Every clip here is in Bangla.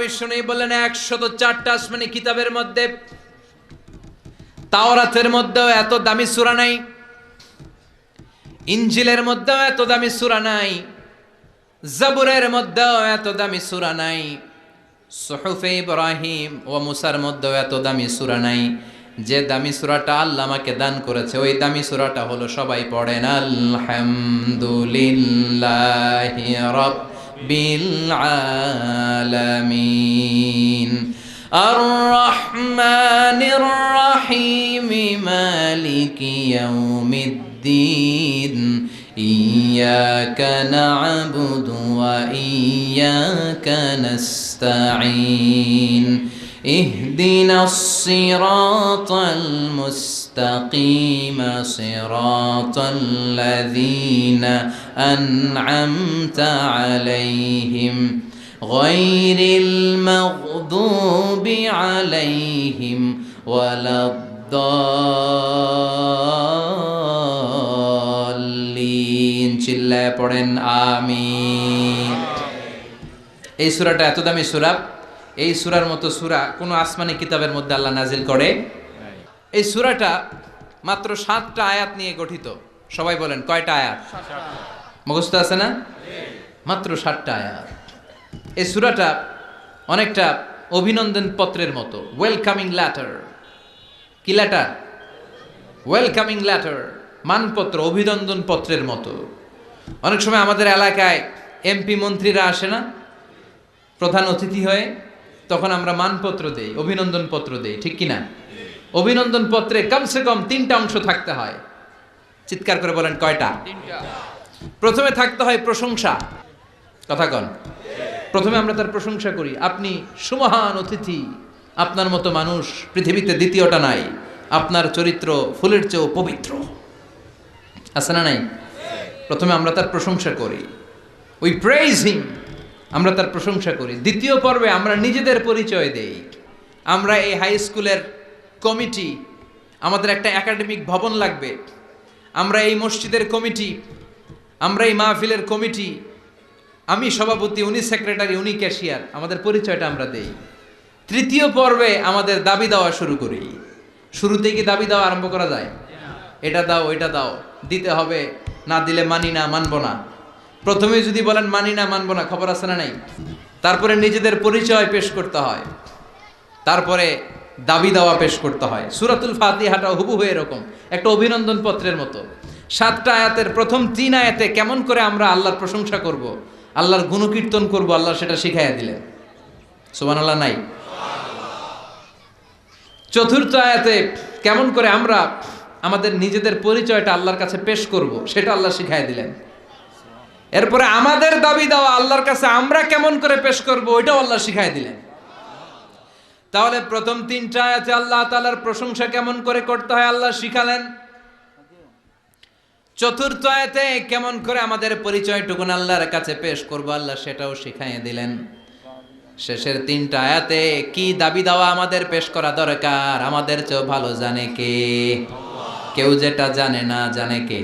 বিশ্বনবী বললেন 104টা আসমানি কিতাবের মধ্যে তাওরাতের মধ্যেও এত দামি সূরা নাই, ইনজিলের মধ্যেও এত দামি সূরা নাই, জাবুরের মধ্যেও এত দামি সূরা নাই, সুহুফে ইব্রাহিম ও মুসার মধ্যেও এত দামি সূরা নাই। যে দামি সূরাটা আল্লাহ আমাকে দান করেছে ওই দামি সূরাটা হলো, সবাই পড়েন, আলহামদুলিল্লাহি রাব্বিল আলামিন আর রহমানির রহিম মালিকি ইয়াউমিদ্দিন ইয়্যাকা না'বুদু ওয়া ইয়্যাকা নাস্তাঈন ইহদিনাস সিরাতাল মুস্তাকিম সিরাতাল লাযীনা আন'আমতা আলাইহিম গায়রিল মাগদুবি আলাইহিম ওয়ালাদ-দাল্লিন। চিল্লায়ে পড়েন আমিন। এই সূরাটা এত দামি সূরা, এই সূরার মতো সূরা কোনো আসমানি কিতাবের মধ্যে আল্লাহ নাজিল করে। এই সূরাটা মাত্র 7টা আয়াত নিয়ে গঠিত। সবাই বলেন কয়টা আয়াত? মুখস্থ আছে না? মাত্র 7টা আয়াত। এই সূরাটা অনেকটা অভিনন্দন পত্রের মতো, ওয়েলকামিং লেটার। কি লেটার? ওয়েলকামিং লেটার, মানপত্র, অভিনন্দন পত্রের মতো। অনেক সময় আমাদের এলাকায় এমপি মন্ত্রীরা আসে না প্রধান অতিথি হয়ে, তখন আমরা মানপত্র দেই, অভিনন্দন পত্র দেই, ঠিক কিনা? অভিনন্দন পত্রে কমসে কম 3টা অংশ থাকতে হয়। চিৎকার করে বলেন কয়টা? 3টা। প্রথমে থাকতে হয় প্রশংসা। কথা কন। প্রথমে আমরা তার প্রশংসা করি, আপনি সুমহান অতিথি, আপনার মতো মানুষ পৃথিবীতে দ্বিতীয়টা নাই, আপনার চরিত্র ফুলের চেয়েও পবিত্র। আছে না নাই? প্রথমে আমরা তার প্রশংসা করি, উই প্রেইজ হিম, আমরা তার প্রশংসা করি। দ্বিতীয় পর্বে আমরা নিজেদের পরিচয় দেই। আমরা এই হাই স্কুলের কমিটি, আমাদের একটা একাডেমিক ভবন লাগবে, আমরা এই মসজিদের কমিটি, আমরা এই মাহফিলের কমিটি, আমি সভাপতি, উনি সেক্রেটারি, উনি ক্যাশিয়ার, আমাদের পরিচয়টা আমরা দেই। তৃতীয় পর্বে আমাদের দাবি দেওয়া শুরু করি। শুরুতেই কি দাবি দেওয়া আরম্ভ করা যায়? এটা দাও, ওইটা দাও, দিতে হবে, না দিলে মানি না, মানবো না। প্রথমে যদি বলেন মানি না, মানবো না, খবর আছে না নাই? তারপরে নিজেদের পরিচয় পেশ করতে হয়, তারপরে দাবি দেওয়া পেশ করতে হয়। সূরাতুল ফাতিহাটা হুবহু এরকম একটা অভিনন্দন পত্রের মতো। 7টা আয়াতের প্রথম 3 আয়াতে কেমন করে আমরা আল্লাহর প্রশংসা করব, আল্লাহর গুণকীর্তন করব, আল্লাহ সেটা শিখাইয়া দিলেন। সুবহানাল্লাহ নাই? চতুর্থ আয়াতে কেমন করে আমরা আমাদের নিজেদের পরিচয়টা আল্লাহর কাছে পেশ করব সেটা আল্লাহ শিখাইয়া দিলেন। এরপরে আমাদের দাবি দেওয়া আল্লাহর কাছে আমরা কেমন করে পেশ করব ওইটাও আল্লাহ শিখাইয়া দিলেন। তাহলে প্রথম 3টা আয়াতে আল্লাহ তাআলার প্রশংসা কেমন করে করতে হয় আল্লাহ শিখালেন। চতুর্থ আয়াতে কেমন করে আমাদের পরিচয়টুকু আল্লাহর কাছে পেশ করব আল্লাহ সেটাও শিখাইয়ে দিলেন। শেষের 3টা আয়াতে কি দাবি দেওয়া আমাদের পেশ করা দরকার আমাদের চেয়ে ভালো জানে কে? কেউ যেটা জানে না, জানে কে?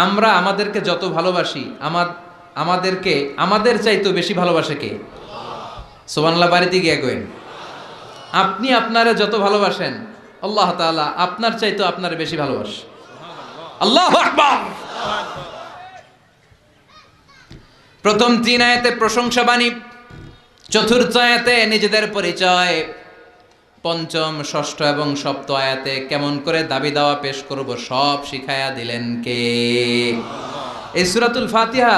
আমরা আমাদেরকে যত ভালোবাসি, আমাদেরকে আমাদের চাইতেও বেশি ভালোবাসে কে? সুবহানাল্লাহ। বাড়িতে গিয়ে কইন, আপনি আপনারে যত ভালোবাসেন আল্লাহ তাআলা আপনার চাইতেও আপনারে বেশি ভালোবাসে। আল্লাহু আকবার। প্রথম 3 আয়াতে প্রশংসা বাণী, চতুর্থ আয়াতে নিজেদের পরিচয়, পঞ্চম, ষষ্ঠ এবং সপ্তম আয়াতে কেমন করে দাবি দাওয়া পেশ করব সব শিখায়া দিলেন কে? এই সূরাতুল ফাতিহা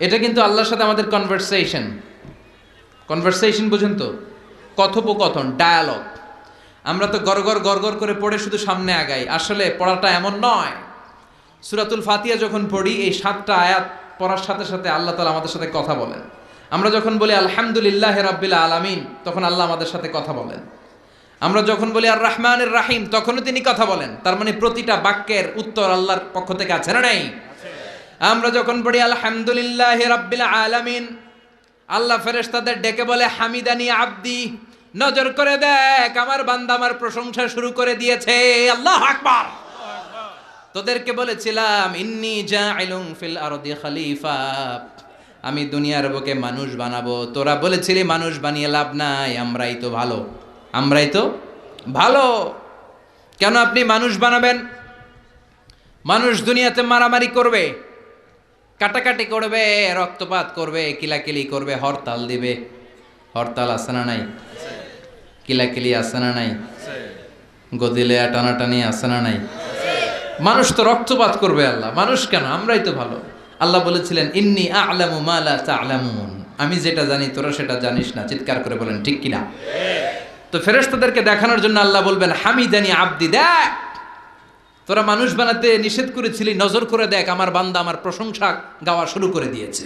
এটা কিন্তু আল্লাহর সাথে আমাদের কনভারসেশন বুঝেন তো, কথোপকথন, ডায়ালগ। আমরা তো গড়গড় করে পড়ে শুধু সামনে আগাই, আসলে পড়াটা এমন নয়। সূরাতুল ফাতিহা যখন পড়ি এই 7টা আয়াত পড়ার সাথে সাথে আল্লাহ তাআলা আমাদের সাথে কথা বলেন। আমরা যখন বলি আলহামদুলিল্লাহি রাব্বিল আলামিন তখন আল্লাহ আমাদের সাথে কথা বলেন। আমরা যখন বলি আর রহমানির রহিম তখনও তিনি কথা বলেন। তার মানে প্রতিটা বাক্যের উত্তর আল্লাহর পক্ষ থেকে আছে না নাই? আমরা যখন পড়ি আলহামদুলিল্লাহি রাব্বিল আলামিন, আল্লাহ ফেরেশতাদের ডেকে বলে হামিদানি আব্দি, নজর করে দেখ আমার বান্দা আমার প্রশংসা শুরু করে দিয়েছে। আল্লাহু আকবার। তোদেরকে বলেছিলাম ইন্নী জাইলুন ফিল আরদি খলিফা, আমি দুনিয়ার বুকে মানুষ বানাবো। তোরা বলেছিলি মানুষ বানিয়ে লাভ নাই, আমরাই তো ভালো, আমরাই তো ভালো। কেন আপনি মানুষ বানাবেন? মানুষ দুনিয়াতে মারামারি করবে, কাটাকাটি করবে, রক্তপাত করবে, কিলাকিলি করবে, হরতাল দিবে। হরতাল আছে না নাই? কিলাকিলি আছে না নাই? গদিলে টানাটানি আছে না নাই? মানুষ তো রক্তপাত করবে। আল্লাহ মানুষ কেন? আমরাই তো ভালো। আল্লাহ বলেছিলেন ইন্নী আ'লামু মা লা তা'লামুন, আমি যেটা জানি তোরা সেটা জানিস না। চিৎকার করে বলেন ঠিক কিনা? তো ফেরেশতাদেরকে দেখানোর জন্য আল্লাহ বলবেন হামিদানি আব্দি, দেখ তোরা মানুষ বানাতে নিষেধ করেছিলি, নজর করে দেখ আমার বান্দা আমার প্রশংসা গাওয়া শুরু করে দিয়েছে।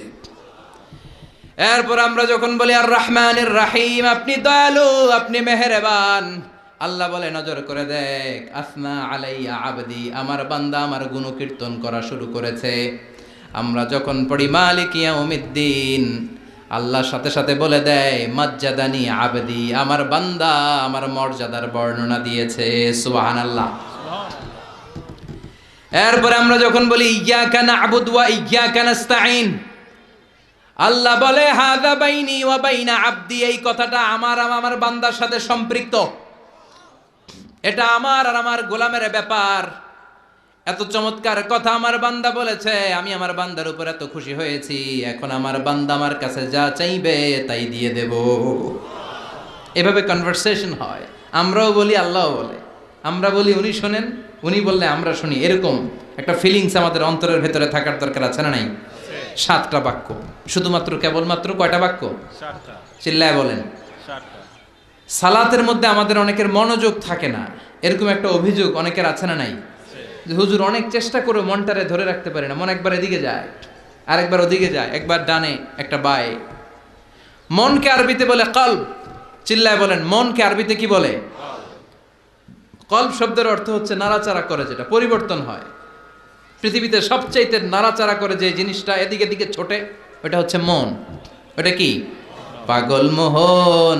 এরপর আমরা যখন বলি আর রহমানির রাহিম, আপনি দয়ালু, আপনি মেহেরবান, আল্লাহ বলে নজর করে দেখ আসনা আলাইয়া আবদি, আমার বান্দা আমার গুণকীর্তন করা শুরু করেছে। আমরা যখন পড়ি মালিক ইয়াউমিদ্দিন, আল্লাহ সাথে সাথে বলে দেয় মাজ্জাদানি আবদি, আমার বান্দা আমার মর্যাদার বর্ণনা দিয়েছে। সুবহানাল্লাহ। এরপরে আমরা যখন বলি ইয়্যাকা না'বুদু ওয়া ইয়্যাকা নাস্তাঈন, আল্লাহ বলে হাযা বাইনি ওয়া বাইনা আবদি, এই কথাটা আমার আমার বান্দার সাথে সম্পৃক্ত, এটা আমার আর আমার গোলামের ব্যাপার। এত চমৎকার কথা আমার বান্দা বলেছে, আমি আমার বান্দার উপর এত খুশি হয়েছি, এখন আমার বান্দা আমার কাছে যা চাইবে তাই দিয়ে দেব। এভাবে কনভারসেশন হয়। আমরাও বলি, আল্লাহও বলে, আমরা বলি উনি শোনেন, উনি বললে আমরা শুনি। এরকম একটা ফিলিংস আমাদের অন্তরের ভেতরে থাকার দরকার আছে না নাই? 7টা বাক্য, শুধুমাত্র কেবলমাত্র কয়টা বাক্য? 7টা। চিল্লায় বলেন। 7টা। সালাতের মধ্যে আমাদের অনেকের মনোযোগ থাকে না, এরকম একটা অভিযোগ অনেকের আছে না নাই? যে হুজুর অনেক চেষ্টা করে মনটারে ধরে রাখতে পারে না, মন একবার এদিকে যায়, আরেকবার ওদিকে যায়, একবার ডানে একটা বায়ে। মনকে আরবিতে বলে কলব। চিল্লায় বলেন মনকে আরবিতে কি বলে? কলব শব্দের অর্থ হচ্ছে নাড়াচাড়া করে, যেটা পরিবর্তন হয়। পৃথিবীতে সবচাইতে নাড়াচাড়া করে যে জিনিসটা এদিকে দিকে ছোটে, ওটা হচ্ছে মন। ওটা কি? পাগল মোহন,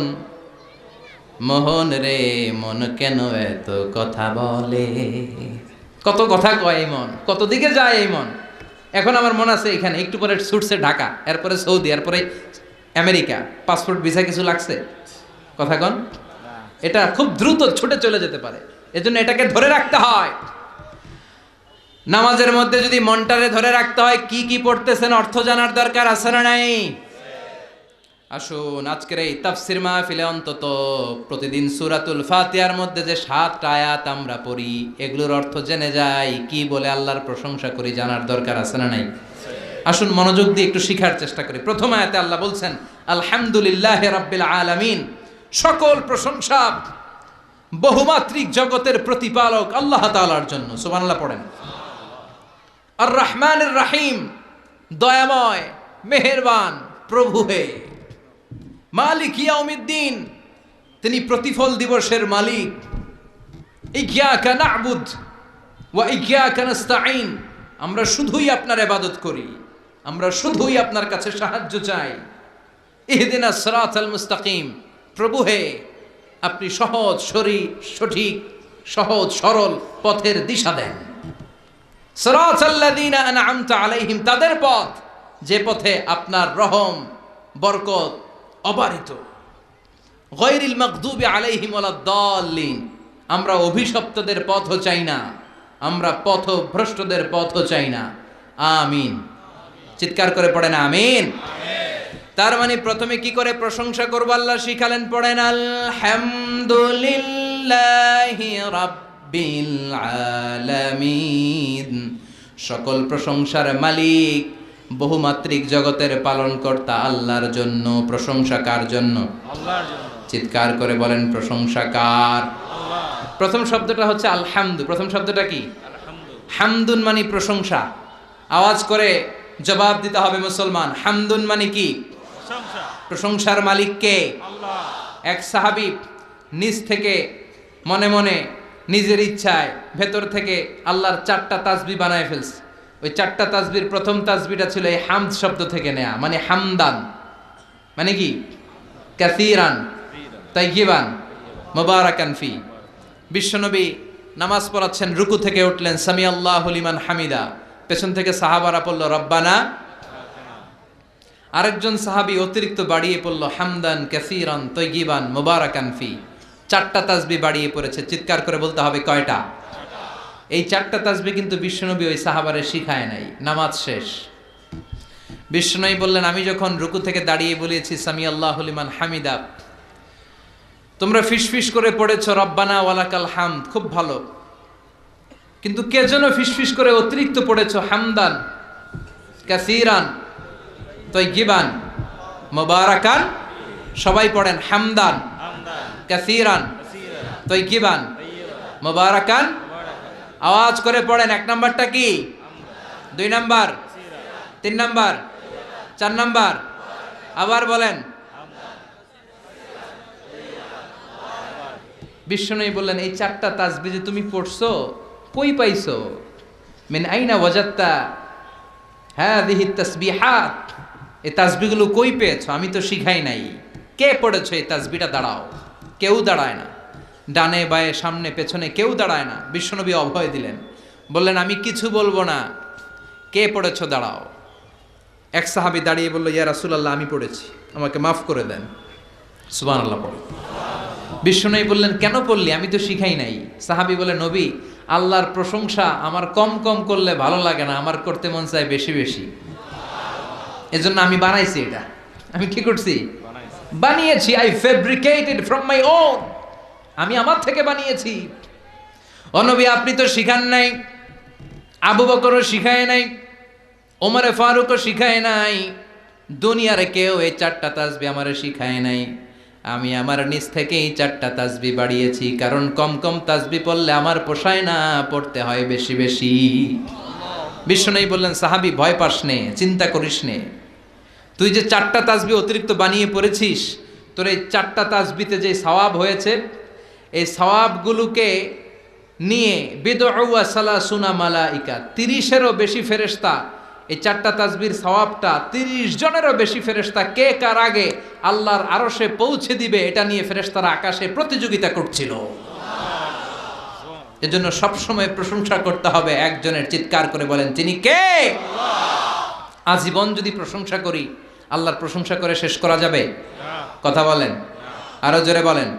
মোহন রে মন কেন এত কথা বলে। কত কথা কয় এই মন, কত দিকে যায় এই মন। এখন আমার মন আছে এখানে, একটু পরে ছুটছে ঢাকা, এরপরে সৌদি, এরপরে আমেরিকা। পাসপোর্ট ভিসা কিছু লাগছে? কথা কন। এটা খুব দ্রুত ছুটে চলে যেতে পারে, এজন্য এটাকে ধরে রাখতে হয়। নামাজের মধ্যে যদি মনটারে ধরে রাখতে হয়, কি কি পড়তেছেন অর্থ জানার দরকার আছে না নাই? আসুন আজকের এই তাফসির মাহফিলে অন্তত প্রতিদিন সূরাতুল ফাতিহার মধ্যে যে 7টা আয়াত আমরা পড়ি, এগুলোর অর্থ জেনে যাই, কি বলে আল্লাহর প্রশংসা করি, জানার দরকার আছে না নাই? আসুন মনোযোগ দিয়ে একটু শিখার চেষ্টা করি। প্রথম আয়াতে আল্লাহ বলছেন আলহামদুলিল্লাহি রাব্বিল আলামিন, সকল প্রশংসা বহুমাত্রিক জগতের প্রতিপালক আল্লাহ তাআলার জন্য। সুবহানাল্লাহ পড়েন। আর রহমানির রাহিম, দয়াময় মেহেরবান প্রভু হে। মালিক ইয়াউমিদ্দিন, তিনি প্রতিফল দিবসের মালিক। ইয়্যাকা না'বুদ ওয়া ইয়্যাকা নাস্তাঈন, আমরা শুধুই আপনার ইবাদত করি, আমরা শুধুই আপনার কাছে সাহায্য চাই। ইহদিনাস সিরাতাল মুস্তাকিম, প্রভু হে আপনি সহজ সঠিক সহজ সরল পথের দিশা দেন। সিরাতাল্লাযীনা আন'আমতা আলাইহিম, তাদের পথ যে পথে আপনার রহম বরকত অবারিত। গায়রিল মাগদুবি আলাইহিম ওয়ালাদ-দাল্লিন, আমরা অভিশপ্তদের পথও চাই না, আমরা পথভ্রষ্টদের পথও চাই না। আমিন। চিৎকার করে পড়েন আমিন। তার মানে প্রথমে কি করে প্রশংসা করব আল্লাহ শিখালেন, পড়েন আলহামদুলিল্লাহি রাব্বিল আলামিন, সকল প্রশংসার মালিক বহুমাত্রিক জগতের পালনকর্তা আল্লাহর জন্য। প্রশংসা কার জন্য? আল্লাহর জন্য। চিৎকার করে বলেন প্রশংসা কার? আল্লাহ। প্রথম শব্দটা হচ্ছে আলহামদু। প্রথম শব্দটা কি? আলহামদু। হামদুন মানে প্রশংসা। আওয়াজ করে জবাব দিতে হবে মুসলমান, হামদুন মানে কি? প্রশংসা। প্রশংসার মালিক কে? আল্লাহ। এক সাহাবী নিজ থেকে মনে মনে নিজের ইচ্ছায় ভেতর থেকে আল্লাহর 4টা তাসবিহ বানায় ফেলছে। ওই 4টা তাসবির প্রথম তাসবিহটা ছিল এই হামদ শব্দ থেকে নেয়া, মানে হামদান মানে কি? কাসীরান তাইয়িবান মুবারাকান ফি। বিশ্বনবী নামাজ পড়াচ্ছেন, রুকু থেকে উঠলেন, সামি আল্লাহু লিমান হামিদা, পেছন থেকে সাহাবারা পড়ল রব্বানা। আরেকজন সাহাবী অতিরিক্ত বাড়িয়ে পড়ল, হামদান কাসীরান তাইয়িবান মুবারাকান ফি। 4টা তাসবিহ বাড়িয়ে পড়েছে, চিৎকার করে বলতে হবে কয়টা? এই 4টা তাসবিহ কিন্তু বিশ্বনবী ওই সাহাবারে শিখায় নাই। নামাজ শেষ, বিশ্বনবী বললেন, আমি যখন রুকু থেকে দাঁড়িয়ে বলেছি সামি আল্লাহু লিমান হামিদা, তোমরা ফিসফিস করে পড়েছ রব্বানা ওয়ালাকাল হামদ, খুব ভালো, কিন্তু কে যেন ফিসফিস করে অতিরিক্ত পড়েছ হামদান কাসীরান তাইয়িবান মুবারাকান। সবাই পড়েন হামদান কাসীরান তাইয়িবান মুবারাকান। আওয়াজ করে পড়েন। 1 নাম্বারটা কি? 2 নাম্বার, 3 নাম্বার, 4 নাম্বার? আবার বলেন। বিশ্বনবী বললেন, এই 4টা তাসবিহ যে তুমি পড়ছো কই পাইছো? মিন আইনা ওয়াজাত্তা হাযিহি তাসবিহাত, এই তাসবিহগুলো কই পেয়েছো? আমি তো শিখাই নাই। কে পড়েছো এই তাসবিহটা? দাঁড়াও। কেউ দাঁড়ায় না, ডানে বায়ে সামনে পেছনে কেউ দাঁড়ায় না। বিশ্বনবী অভয় দিলেন, বললেন, আমি কিছু বলবো না, কে পড়েছো দাঁড়াও। এক সাহাবী দাঁড়িয়ে বলল, ইয়া রাসূলুল্লাহ, আমি পড়েছি, আমাকে মাফ করে দেন। সুবহানাল্লাহ পড়ো। বিশ্বনবী বললেন, কেন পড়লি? আমি তো শিখাই নাই। সাহাবী বলে, নবী, আল্লাহর প্রশংসা আমার কম কম করলে ভালো লাগে না, আমার করতে মন চায় বেশি বেশি, এজন্য আমি বানাইছি এটা। আমি কি করছি? বানিয়েছি। I fabricated from my own, আমি আমার থেকে বানিয়েছি। ও নবী, আপনি তো শিখান নাই, আবু বকরও শিখায় নাই, ওমরে ফারুকও শিখায় নাই, দুনিয়ার কেউ এই 4টা তাসবিহ আমারে শিখায় নাই। আমি আমার নিজ থেকেই 4টা তাসবিহ বাড়িয়েছি, কারণ কম কম তাসবিহ পড়লে আমার পোষায় না, পড়তে হয় বেশি বেশি। বিশ্বনবী বললেন, সাহাবী, ভয় পাস নে, চিন্তা করিস নে, তুই যে 4টা তাসবিহ অতিরিক্ত বানিয়ে পড়েছিস, তোর এই 4টা তাসবিহতে যে সওয়াব হয়েছে, এই সওয়াবগুলোকে নিয়ে বিদউ ওয়া সালাসুনা মালাইকা, 30-এরও বেশি ফেরেশতা এই 4টা তাসবিহর সওয়াবটা 30 জনেরও বেশি ফেরেশতা কে কার আগে আল্লাহর আরশে পৌঁছে দিবে, এটা নিয়ে ফেরেশতারা আকাশে প্রতিযোগিতা করছিল। এজন্য সবসময় প্রশংসা করতে হবে একজনের। চিৎকার করে বলেন, তিনি কে? আল্লাহ। আজীবন যদি প্রশংসা করি, আল্লাহর প্রশংসা করে শেষ করা যাবে? কথা বলেন, আরো জোরে বলেন।